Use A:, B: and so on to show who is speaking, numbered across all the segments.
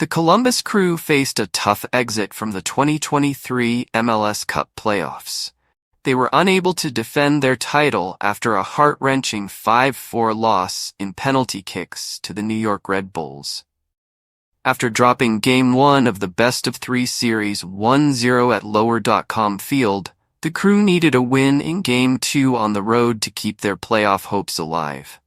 A: The Columbus Crew faced a tough exit from the 2023 MLS Cup Playoffs. They were unable to defend their title after a heart-wrenching 5-4 loss in penalty kicks to the New York Red Bulls. After dropping Game 1 of the best-of-3 series 1-0 at Lower.com Field, the Crew needed a win in Game 2 on the road to keep their playoff hopes alive.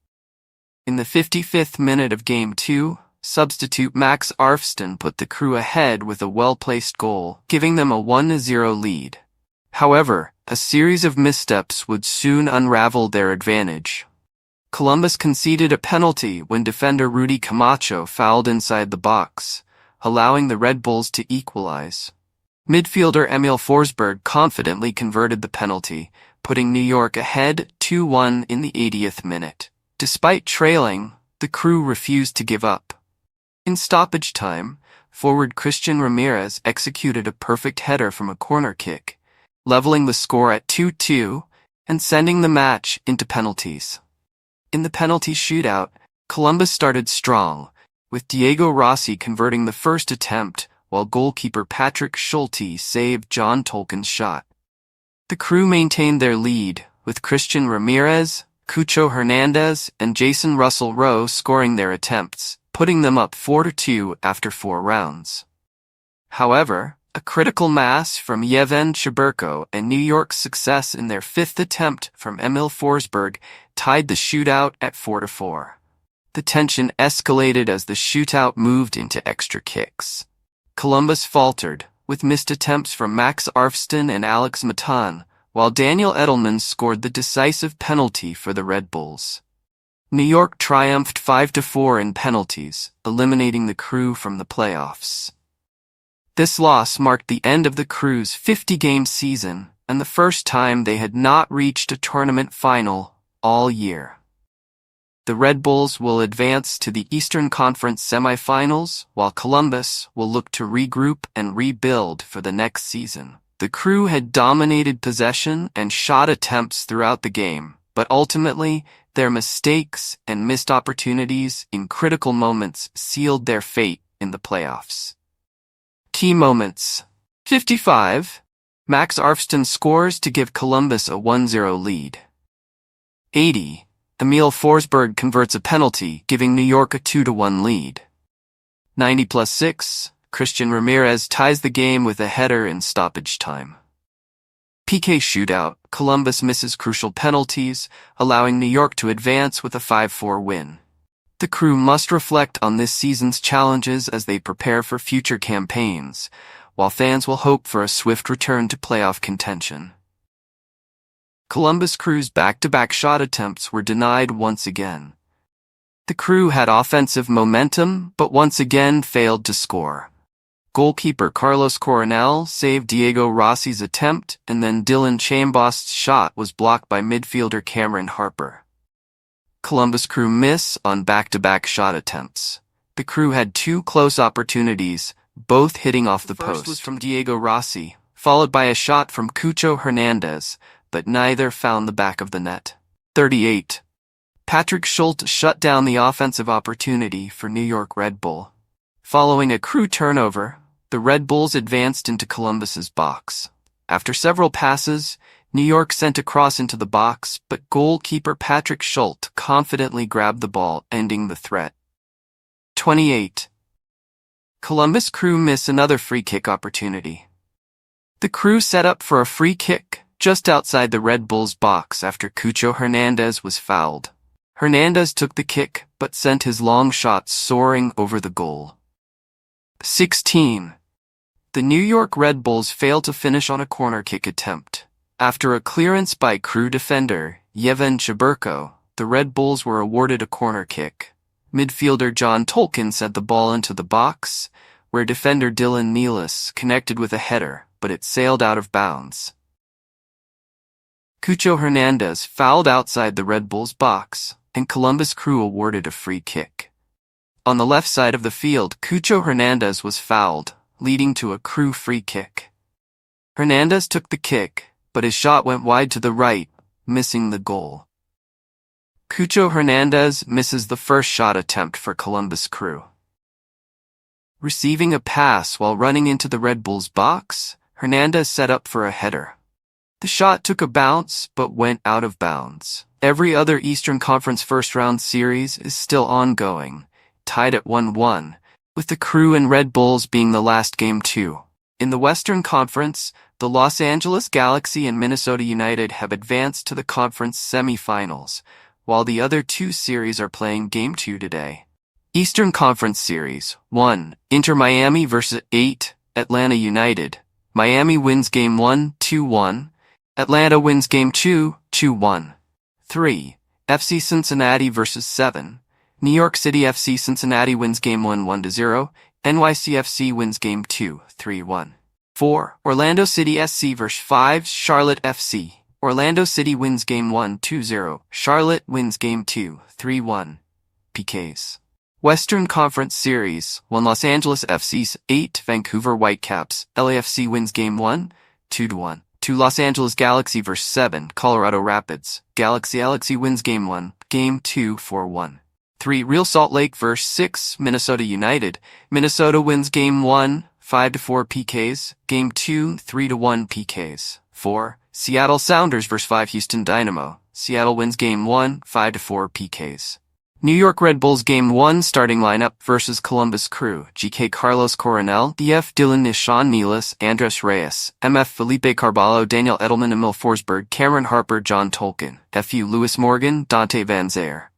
A: In the 55th minute of Game 2, substitute Max Arfsten put the Crew ahead with a well-placed goal, giving them a 1-0 lead. However, a series of missteps would soon unravel their advantage. Columbus conceded a penalty when defender Rudy Camacho fouled inside the box, allowing the Red Bulls to equalize. Midfielder Emil Forsberg confidently converted the penalty, putting New York ahead 2-1 in the 80th minute. Despite trailing, the Crew refused to give up. In stoppage time, forward Christian Ramirez executed a perfect header from a corner kick, leveling the score at 2-2 and sending the match into penalties. In the penalty shootout, Columbus started strong, with Diego Rossi converting the first attempt while goalkeeper Patrick Schulte saved John Tolkin's shot. The Crew maintained their lead, with Christian Ramirez, Cucho Hernandez, and Jason Russell Rowe scoring their attempts, putting them up 4-2 after 4 rounds. However, a critical mass from Emil Forsberg and New York's success in their 5th attempt from Emil Forsberg tied the shootout at 4-4. The tension escalated as the shootout moved into extra kicks. Columbus faltered, with missed attempts from Max Arfsten and Alex Matan, while Daniel Edelman scored the decisive penalty for the Red Bulls. New York triumphed 5-4 in penalties, eliminating the Crew from the playoffs. This loss marked the end of the Crew's 50-game season and the first time they had not reached a tournament final all year. The Red Bulls will advance to the Eastern Conference semifinals, while Columbus will look to regroup and rebuild for the next season. The Crew had dominated possession and shot attempts throughout the game, but ultimately, their mistakes and missed opportunities in critical moments sealed their fate in the playoffs. Key moments. 55. Max Arfsten scores to give Columbus a 1-0 lead. 80. Emil Forsberg converts a penalty, giving New York a 2-1 lead. 90+6. Christian Ramirez ties the game with a header in stoppage time. PK shootout. Columbus misses crucial penalties, allowing New York to advance with a 5-4 win. The Crew must reflect on this season's challenges as they prepare for future campaigns, while fans will hope for a swift return to playoff contention. Columbus Crew's back-to-back shot attempts were denied once again. The Crew had offensive momentum, but once again failed to score. Goalkeeper Carlos Coronel saved Diego Rossi's attempt, and then Dylan Chambost's shot was blocked by midfielder Cameron Harper. Columbus Crew miss on back-to-back shot attempts. The Crew had 2 close opportunities, both hitting off the post. First was from Diego Rossi, followed by a shot from Cucho Hernandez, but neither found the back of the net. 38. Patrick Schulte shut down the offensive opportunity for New York Red Bull. Following a Crew turnover, the Red Bulls advanced into Columbus's box. After several passes, New York sent a cross into the box, but goalkeeper Patrick Schulte confidently grabbed the ball, ending the threat. 28. Columbus Crew miss another free kick opportunity. The Crew set up for a free kick just outside the Red Bulls box after Cucho Hernandez was fouled. Hernandez took the kick, but sent his long shot soaring over the goal. 16. The New York Red Bulls failed to finish on a corner kick attempt. After a clearance by Crew defender Emil Forsberg, the Red Bulls were awarded a corner kick. Midfielder John Tolkin sent the ball into the box, where defender Dylan Nealis connected with a header, but it sailed out of bounds. Cucho Hernandez fouled outside the Red Bulls box, and Columbus Crew awarded a free kick. On the left side of the field, Cucho Hernandez was fouled, leading to a Crew free kick. Hernandez took the kick, but his shot went wide to the right, missing the goal. Cucho Hernandez misses the first shot attempt for Columbus Crew. Receiving a pass while running into the Red Bulls box, Hernandez set up for a header. The shot took a bounce but went out of bounds. Every other Eastern Conference first-round series is still ongoing, tied at 1-1, with the Crew and Red Bulls being the last game 2. In the Western Conference, the Los Angeles Galaxy and Minnesota United have advanced to the conference semifinals, while the other 2 series are playing Game 2 today. Eastern Conference Series 1. Inter Miami vs. 8. Atlanta United. Miami wins Game 1, 2-1. Atlanta wins Game 2, 2-1. 3. FC Cincinnati vs. 7. New York City FC Cincinnati wins Game 1, 1-0. NYCFC wins Game 2, 3-1. 4. Orlando City SC vs. 5. Charlotte FC. Orlando City wins Game 1, 2-0. Charlotte wins Game 2, 3-1. PKs. Western Conference Series 1. Los Angeles FC's 8. Vancouver Whitecaps. LAFC wins Game 1, 2-1. 2. Los Angeles Galaxy vs. 7. Colorado Rapids. Galaxy wins Game 1, Game 2, 4-1. 3. Real Salt Lake vs. 6. Minnesota United. Minnesota wins Game 1, 5-4 PKs. Game 2, 3-1 PKs. 4. Seattle Sounders vs. 5. Houston Dynamo. Seattle wins Game 1, 5-4 PKs. New York Red Bulls Game 1 starting lineup versus Columbus Crew. GK Carlos Coronel, DF Dylan Nishan Nealis, Andres Reyes, MF Felipe Carvalho, Daniel Edelman, Emil Forsberg, Cameron Harper, John Tolkien, FU Lewis Morgan, Dante Van Zaire.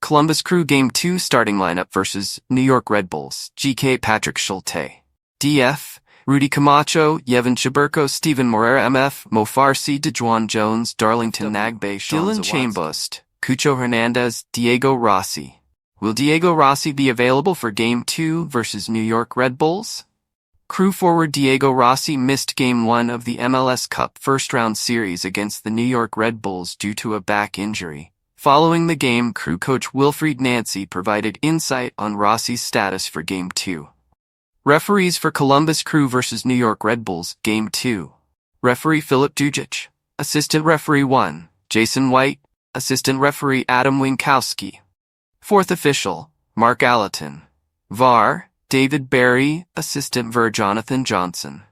A: Columbus Crew Game 2 starting lineup versus New York Red Bulls. GK Patrick Schulte. DF Rudy Camacho, Yevon Chiburko, Steven Moreira, MF Mo Farsi, DeJuan Jones, Darlington Nagbe, Dylan Chambust, Cucho Hernandez, Diego Rossi. Will Diego Rossi be available for Game 2 versus New York Red Bulls? Crew forward Diego Rossi missed Game 1 of the MLS Cup first-round series against the New York Red Bulls due to a back injury. Following the game, Crew coach Wilfried Nancy provided insight on Rossi's status for Game 2. Referees for Columbus Crew vs. New York Red Bulls, Game 2. Referee Filip Dujic. Assistant Referee 1, Jason White. Assistant Referee Adam Winkowski. Fourth Official, Mark Allaton. VAR, David Barry. Assistant VAR Jonathan Johnson.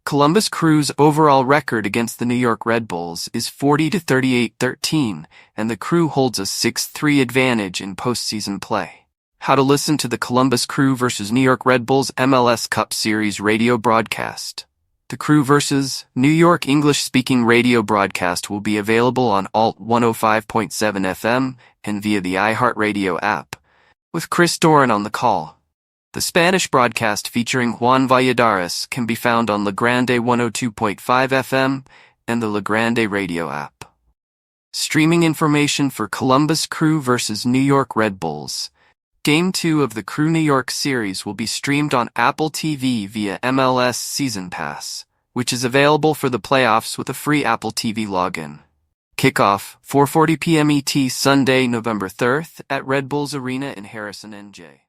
A: Columbus Crew's overall record against the New York Red Bulls is 40-38-13, and the Crew holds a 6-3 advantage in postseason play. How to listen to the Columbus Crew vs. New York Red Bulls MLS Cup Series radio broadcast. The Crew vs. New York English-speaking radio broadcast will be available on Alt 105.7 FM and via the iHeartRadio app, with Chris Doran on the call. The Spanish broadcast featuring Juan Valladares can be found on La Grande 102.5 FM and the La Grande radio app. Streaming information for Columbus Crew vs. New York Red Bulls. Game 2 of the Crew New York series will be streamed on Apple TV via MLS Season Pass, which is available for the playoffs with a free Apple TV login. Kickoff, 4:40 p.m. ET Sunday, November 3rd at Red Bulls Arena in Harrison, NJ.